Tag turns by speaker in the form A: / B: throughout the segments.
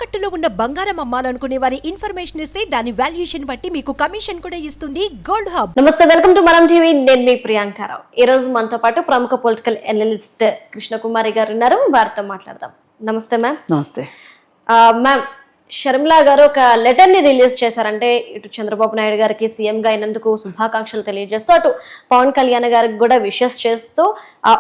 A: తాకట్టులో ఉన్న బంగారం అమ్మాలనుకునే వారి ఇన్ఫర్మేషన్ ఇస్తే దాని వాల్యుయేషన్ బట్టి మీకు కమిషన్ కూడా ఇస్తుంది గోల్డ్ హబ్.
B: నమస్తే, వెల్కమ్ టు మనం టీవీ. నేను మీ ప్రియాంకారావు. ఈ రోజు మనతో పాటు ప్రముఖ పొలిటికల్ అనలిస్ట్ కృష్ణకుమారి గారు ఉన్నారు. వారితో మాట్లాడదాం. నమస్తే మ్యామ్.
C: నమస్తే
B: మ్యామ్, షర్మిలా గారు ఒక లెటర్ ని రిలీజ్ చేశారంటే ఇటు చంద్రబాబు నాయుడు గారికి సీఎం గా అయినందుకు శుభాకాంక్షలు తెలియజేస్తూ అటు పవన్ కళ్యాణ్ గారికి కూడా విషెస్ చేస్తూ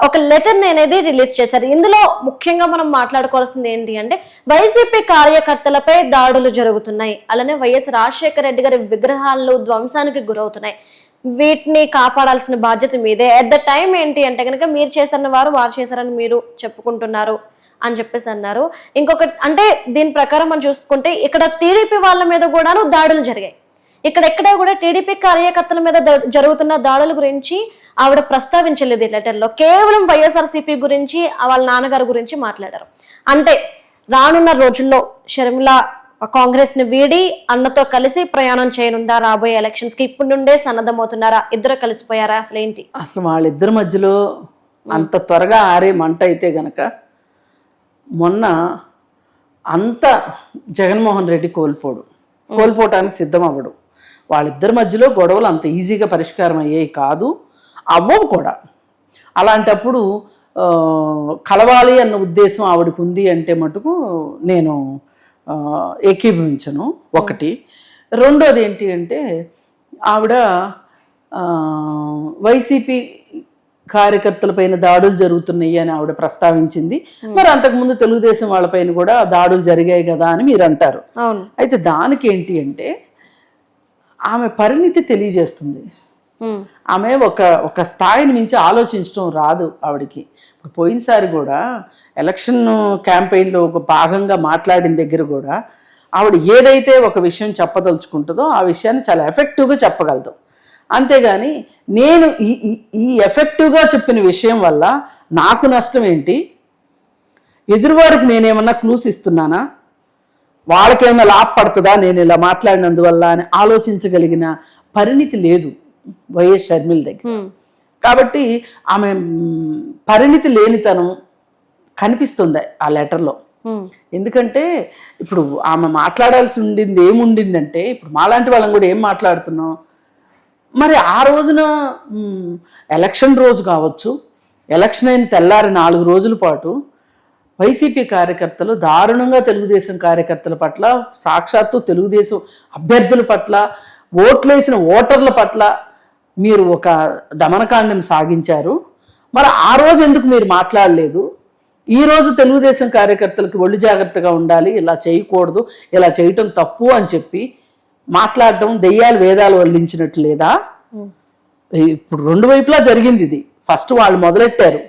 B: ఒక లెటర్ ని అనేది రిలీజ్ చేశారు. ఇందులో ముఖ్యంగా మనం మాట్లాడుకోవాల్సింది ఏంటి అంటే వైసీపీ కార్యకర్తలపై దాడులు జరుగుతున్నాయి, అలానే వైఎస్ రాజశేఖర రెడ్డి గారి విగ్రహాలు ధ్వంసానికి గురవుతున్నాయి. వీటిని కాపాడాల్సిన బాధ్యత మీదే. అట్ ద టైం ఏంటి అంటే కనుక మీరు చేశారని వారు చేశారని మీరు చెప్పుకుంటున్నారు అని చెప్పేసి అన్నారు. ఇంకొకటి అంటే దీని ప్రకారం మనం చూసుకుంటే ఇక్కడ టీడీపీ వాళ్ళ మీద కూడాను దాడులు జరిగాయి. ఎక్కడ కూడా టీడీపీ కార్యకర్తల మీద జరుగుతున్న దాడుల గురించి ఆవిడ ప్రస్తావించలేదు ఈ లెటర్లో. కేవలం వైఎస్ఆర్సీపీ గురించి, వాళ్ళ నాన్నగారి గురించి మాట్లాడారు. అంటే రానున్న రోజుల్లో షర్మిల కాంగ్రెస్ ని వీడి అన్నతో కలిసి ప్రయాణం చేయనుందా? రాబోయే ఎలక్షన్స్ కి ఇప్పటి నుండే సన్నద్ధమవుతున్నారా? ఇద్దరు కలిసిపోయారా? అసలు ఏంటి?
C: అసలు వాళ్ళిద్దరి మధ్యలో అంత త్వరగా ఆరే మంట అయితే గనక మొన్న అంత జగన్మోహన్ రెడ్డి కోల్పోవటానికి సిద్ధం అవ్వడు. వాళ్ళిద్దరి మధ్యలో గొడవలు అంత ఈజీగా పరిష్కారం అయ్యేవి కాదు, అవ్వవు కూడా. అలాంటప్పుడు కలవాలి అన్న ఉద్దేశం ఆవిడకు ఉంది అంటే మటుకు నేను ఏకీభవించను. ఒకటి. రెండోది ఏంటి అంటే ఆవిడ వైసీపీ కార్యకర్తల పైన దాడులు జరుగుతున్నాయి అని ఆవిడ ప్రస్తావించింది. మరి అంతకుముందు తెలుగుదేశం వాళ్ళపైన కూడా దాడులు జరిగాయి కదా అని మీరు అంటారు. అయితే దానికి ఏంటి అంటే ఆమె పరిణితి తెలియజేస్తుంది. ఆమె ఒక స్థాయిని మించి ఆలోచించడం రాదు ఆవిడకి. పోయినసారి కూడా ఎలక్షన్ క్యాంపెయిన్లో ఒక భాగంగా మాట్లాడిన దగ్గర కూడా ఆవిడ ఏదైతే ఒక విషయం చెప్పదలుచుకుంటుందో ఆ విషయాన్ని చాలా ఎఫెక్టివ్గా చెప్పగలదు. అంతేగాని నేను ఈ ఎఫెక్టివ్గా చెప్పిన విషయం వల్ల నాకు నష్టం ఏంటి, ఎదురువారికి నేనేమన్నా క్లూస్ ఇస్తున్నానా, వాళ్ళకేమన్నా లాభపడుతుందా నేను ఇలా మాట్లాడినందువల్ల అని ఆలోచించగలిగిన పరిణితి లేదు వైఎస్ షర్మిల దగ్గర. కాబట్టి ఆమె పరిణితి లేనితనం కనిపిస్తుంది ఆ లెటర్లో. ఎందుకంటే ఇప్పుడు ఆమె మాట్లాడాల్సి ఉండింది ఏముండిందంటే, ఇప్పుడు మాలాంటి వాళ్ళం కూడా ఏం మాట్లాడుతున్నాం, మరి ఆ రోజున ఎలక్షన్ రోజు కావచ్చు, ఎలక్షన్ అయిన తెల్లారి 4 రోజుల పాటు వైసీపీ కార్యకర్తలు దారుణంగా తెలుగుదేశం కార్యకర్తల పట్ల, సాక్షాత్తు తెలుగుదేశం అభ్యర్థుల పట్ల, ఓట్లేసిన ఓటర్ల పట్ల మీరు ఒక దమనకాండను సాగించారు. మరి ఆ రోజు ఎందుకు మీరు మాట్లాడలేదు? ఈ రోజు తెలుగుదేశం కార్యకర్తలకు ఒళ్ళు జాగ్రత్తగా ఉండాలి, ఇలా చేయకూడదు, ఇలా చేయటం తప్పు అని చెప్పి మాట్లాడటం దెయ్యాలు వేదాలు వల్లించినట్టు లేదా? ఇప్పుడు రెండు వైపులా జరిగింది ఇది. ఫస్ట్ వాళ్ళు మొదలెట్టారు,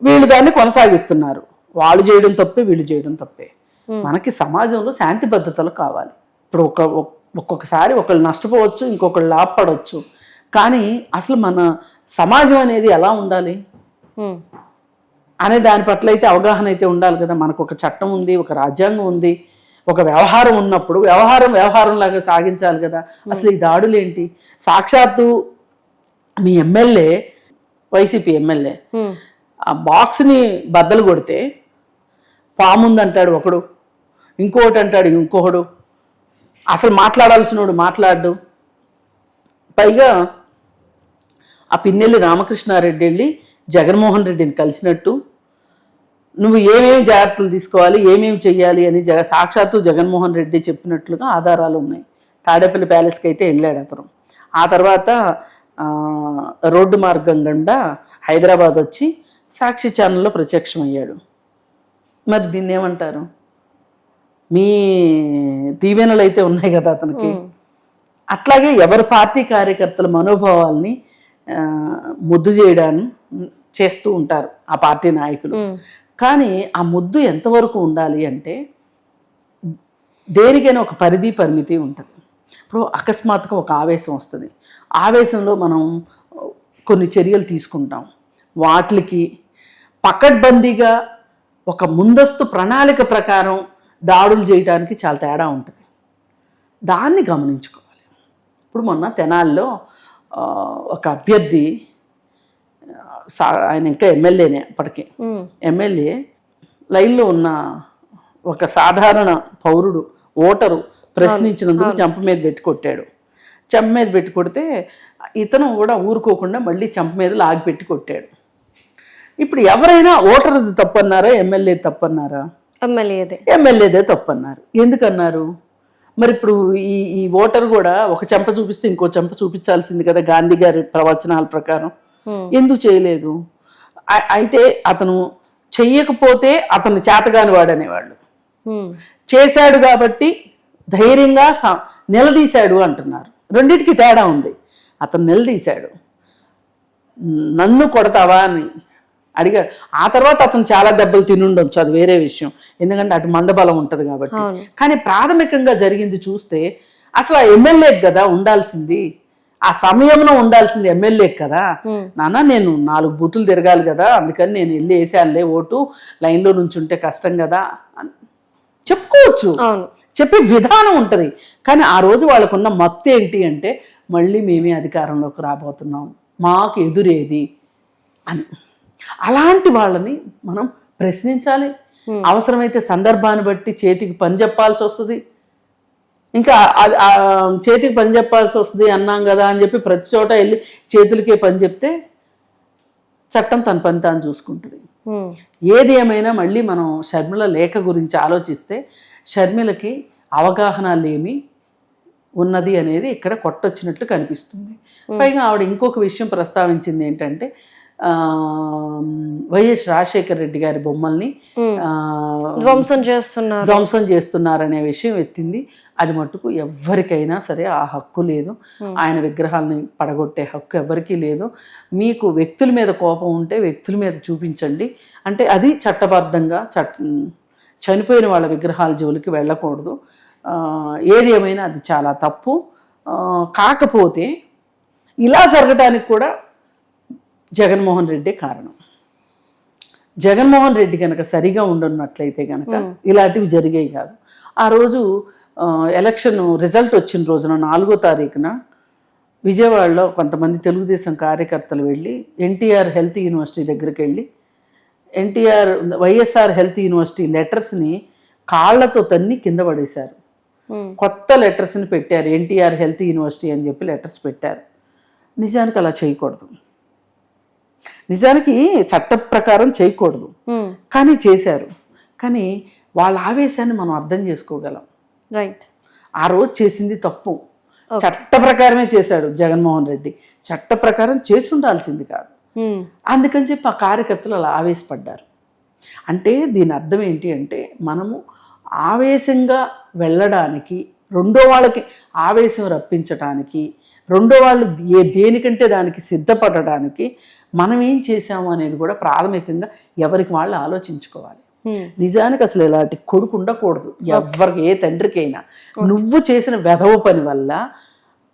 C: వీళ్ళు దాన్ని కొనసాగిస్తున్నారు. వాళ్ళు చేయడం తప్పే, వీళ్ళు చేయడం తప్పే. మనకి సమాజంలో శాంతి భద్రతలు కావాలి. ఇప్పుడు ఒక్కొక్కసారి ఒకళ్ళు నష్టపోవచ్చు, ఇంకొకళ్ళు లాభపడవచ్చు. కానీ అసలు మన సమాజం అనేది ఎలా ఉండాలి అనే దాని పట్ల అయితే అవగాహన అయితే ఉండాలి కదా. మనకు ఒక చట్టం ఉంది, ఒక రాజ్యాంగం ఉంది, ఒక వ్యవహారం ఉన్నప్పుడు వ్యవహారం లాగా సాగించాలి కదా. అసలు ఈ దాడులు ఏంటి? సాక్షాత్తు మీ ఎమ్మెల్యే, వైసీపీ ఎమ్మెల్యే ఆ బాక్స్ని బద్దలు కొడితే పాముందంటాడు ఒకడు, ఇంకొకటి అంటాడు ఇంకొకడు. అసలు మాట్లాడాల్సినోడు మాట్లాడు. పైగా ఆ పిన్నెల్లి రామకృష్ణారెడ్డి వెళ్ళి జగన్మోహన్ రెడ్డిని కలిసినట్టు, నువ్వు ఏమేమి జాగ్రత్తలు తీసుకోవాలి, ఏమేమి చెయ్యాలి అని సాక్షాత్తు జగన్మోహన్ రెడ్డి చెప్పినట్లుగా ఆధారాలు ఉన్నాయి. తాడేపల్లి ప్యాలెస్కి అయితే వెళ్ళాడు అతను. ఆ తర్వాత రోడ్డు మార్గం గుండా హైదరాబాద్ వచ్చి సాక్షి ఛానల్లో ప్రత్యక్షమయ్యాడు. మరి దీన్ని ఏమంటారు? మీ దీవెనలు అయితే ఉన్నాయి కదా అతనికి. అట్లాగే ఎవరి పార్టీ కార్యకర్తల మనోభావాల్ని ముద్దు చేయడాన్ని చేస్తూ ఉంటారు ఆ పార్టీ నాయకులు. కానీ ఆ ముద్దు ఎంతవరకు ఉండాలి అంటే దేనికైనా ఒక పరిమితి ఉంటుంది. ఇప్పుడు అకస్మాత్తుగా ఒక ఆవేశం వస్తుంది. ఆవేశంలో మనం కొన్ని చర్యలు తీసుకుంటాం. వాటికి పకడ్బందీగా ఒక ముందస్తు ప్రణాళిక ప్రకారం దాడులు చేయడానికి చాలా తేడా ఉంటుంది. దాన్ని గమనించుకోవాలి. ఇప్పుడు మొన్న తెనాలిలో ఒక అభ్యర్థి, ఆయన ఇంకా ఎమ్మెల్యేనే అప్పటికి, ఎమ్మెల్యే లైన్లో ఉన్న ఒక సాధారణ పౌరుడు ఓటరు ప్రశ్నించినందుకు చెంప మీద పెట్టి కొట్టాడు. చెంప మీద పెట్టి కొడితే ఇతను కూడా ఊరుకోకుండా మళ్ళీ చెంప మీద లాగి పెట్టి కొట్టాడు. ఇప్పుడు ఎవరైనా ఓటర్ది తప్పన్నారా, ఎమ్మెల్యే తప్పన్నారా? ఎమ్మెల్యేదే తప్పన్నారు. ఎందుకన్నారు? మరి ఇప్పుడు ఈ ఓటర్ కూడా ఒక చెంప చూపిస్తే ఇంకో చెంప చూపించాల్సింది కదా గాంధీ గారి ప్రవచనాల ప్రకారం. ఎందుకు చేయలేదు? అయితే అతను చెయ్యకపోతే అతను చేతగాని వాడు అనేవాళ్ళు. చేశాడు కాబట్టి ధైర్యంగా నిలదీశాడు అంటున్నారు. రెండింటికి తేడా ఉంది. అతను నిలదీశాడు, నన్ను కొడతావా అని అడిగాడు. ఆ తర్వాత అతను చాలా దెబ్బలు తినుండొచ్చు, అది వేరే విషయం, ఎందుకంటే అటు మందబలం ఉంటది కాబట్టి. కానీ ప్రాథమికంగా జరిగింది చూస్తే అసలు ఆ ఎమ్మెల్యేకి కదా ఉండాల్సింది, ఆ సమయంలో ఉండాల్సింది ఎమ్మెల్యేకి కదా. నాన్న నేను 4 బూతులు తిరగాలి కదా, అందుకని నేను వెళ్ళి వేసానులే ఓటు, లైన్లో నుంచి ఉంటే కష్టం కదా అని చెప్పుకోవచ్చు, చెప్పే విధానం ఉంటది. కానీ ఆ రోజు వాళ్ళకున్న మత్తు ఏంటి అంటే మళ్ళీ మేమే అధికారంలోకి రాబోతున్నాం, మాకు ఎదురేది అని. అలాంటి వాళ్ళని మనం ప్రశ్నించాలి. అవసరమైతే సందర్భాన్ని బట్టి చేతికి పని చెప్పాల్సి వస్తుంది. ఇంకా చేతికి పని చెప్పాల్సి వస్తుంది అన్నాం కదా అని చెప్పి ప్రతి చోట వెళ్ళి చేతులకే పని చెప్తే చట్టం తన పని తాను చూసుకుంటుంది. ఏది ఏమైనా మళ్ళీ మనం షర్మిల లేఖ గురించి ఆలోచిస్తే షర్మిలకి అవగాహన లేమి ఉన్నది అనేది ఇక్కడ కొట్టొచ్చినట్లు కనిపిస్తుంది. పైగా ఆవిడ ఇంకొక విషయం ప్రస్తావించింది ఏంటంటే వైఎస్ రాజశేఖర రెడ్డి గారి బొమ్మల్ని ధ్వంసం చేస్తున్నారనే విషయం ఎత్తింది. అది మట్టుకు ఎవరికైనా సరే ఆ హక్కు లేదు, ఆయన విగ్రహాలని పడగొట్టే హక్కు ఎవరికీ లేదు. మీకు వ్యక్తుల మీద కోపం ఉంటే వ్యక్తుల మీద చూపించండి, అంటే అది చట్టబద్ధంగా చనిపోయిన వాళ్ళ విగ్రహాల జోలికి వెళ్ళకూడదు. ఏది ఏమైనా అది చాలా తప్పు. కాకపోతే ఇలా జరగడానికి కూడా జగన్మోహన్ రెడ్డి కారణం. జగన్మోహన్ రెడ్డి కనుక సరిగా ఉండున్నట్లయితే కనుక ఇలాంటివి జరిగేవి కాదు. ఆ రోజు ఎలక్షన్ రిజల్ట్ వచ్చిన రోజున 4వ తారీఖున విజయవాడలో కొంతమంది తెలుగుదేశం కార్యకర్తలు వెళ్ళి ఎన్టీఆర్ హెల్త్ యూనివర్సిటీ దగ్గరికి వెళ్ళి వైఎస్ఆర్ హెల్త్ యూనివర్సిటీ లెటర్స్ని కాళ్లతో తన్ని కింద పడేశారు. కొత్త లెటర్స్ని పెట్టారు, ఎన్టీఆర్ హెల్త్ యూనివర్సిటీ అని చెప్పి లెటర్స్ పెట్టారు. నిజానికి అలా చేయకూడదు, నిజానికి చట్ట ప్రకారం చేయకూడదు, కానీ చేశారు. కానీ వాళ్ళ ఆవేశాన్ని మనం అర్థం చేసుకోగలం. రైట్, ఆ రోజు చేసింది తప్పు, చట్ట ప్రకారమే చేశాడు జగన్మోహన్ రెడ్డి, చట్ట ప్రకారం చేసి ఉండాల్సింది కాదు. అందుకని చెప్పి ఆ కార్యకర్తలు అలా ఆవేశపడ్డారు. అంటే దీని అర్థం ఏంటి అంటే మనము ఆవేశంగా వెళ్ళడానికి, రెండో వాళ్ళకి ఆవేశం రప్పించడానికి, రెండో వాళ్ళు దేనికంటే దానికి సిద్ధపడడానికి మనం ఏం చేసాము అనేది కూడా ప్రాథమికంగా ఎవరికి వాళ్ళు ఆలోచించుకోవాలి. నిజానికి అసలు ఇలాంటి కొడుకు ఉండకూడదు ఎవరికి, ఏ తండ్రికైనా. నువ్వు చేసిన వెధవ పని వల్ల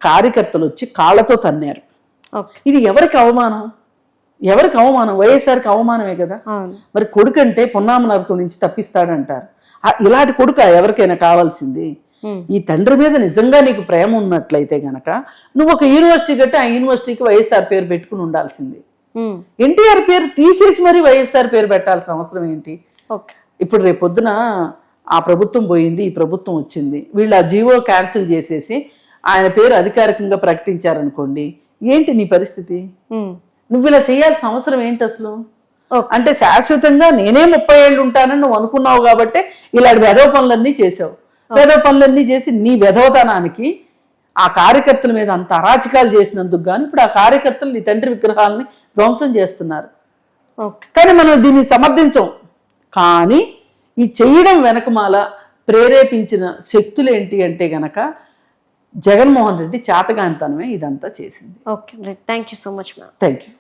C: కార్యకర్తలు వచ్చి కాళ్ళతో తన్నారు. ఇది ఎవరికి అవమానం? ఎవరికి అవమానం? వైఎస్ఆర్కి అవమానమే కదా. మరి కొడుకు అంటే పున్నామ నరకం నుంచి తప్పిస్తాడంటారు. ఇలాంటి కొడుకు ఎవరికైనా కావాల్సింది? ఈ తండ్రి మీద నిజంగా నీకు ప్రేమ ఉన్నట్లయితే గనక నువ్వు ఒక యూనివర్సిటీ కట్టి ఆ యూనివర్సిటీకి వైఎస్ఆర్ పేరు పెట్టుకుని ఉండాల్సింది. ఎన్టీఆర్ పేరు తీసేసి మరి వైఎస్ఆర్ పేరు పెట్టాల్సిన అవసరం ఏంటి? ఇప్పుడు రేపొద్దున ఆ ప్రభుత్వం పోయింది, ఈ ప్రభుత్వం వచ్చింది, వీళ్ళు ఆ జీవో క్యాన్సిల్ చేసేసి ఆయన పేరు అధికారికంగా ప్రకటించారనుకోండి, ఏంటి నీ పరిస్థితి? నువ్వు ఇలా చేయాల్సిన అవసరం ఏంటి అసలు? అంటే శాశ్వతంగా నేనే 30 ఏళ్ళు ఉంటానని నువ్వు అనుకున్నావు కాబట్టి ఇలాంటి వెధవ పనులన్నీ చేసావు. వెధవ పనులన్నీ చేసి నీ వెధవతనానికి ఆ కార్యకర్తల మీద అంత అరాచకాలు చేసినందుకు గాను ఇప్పుడు ఆ కార్యకర్తలు నీ తండ్రి విగ్రహాలని ధ్వంసం చేస్తున్నారు. కానీ మనం దీన్ని సమర్థించం. కానీ ఈ చేయడం వెనకమాల ప్రేరేపించిన శక్తులు ఏంటి అంటే గనక జగన్మోహన్ రెడ్డి చేతగానితనమే ఇదంతా చేసింది.
B: Okay, thank you so much ma'am.
C: Thank you.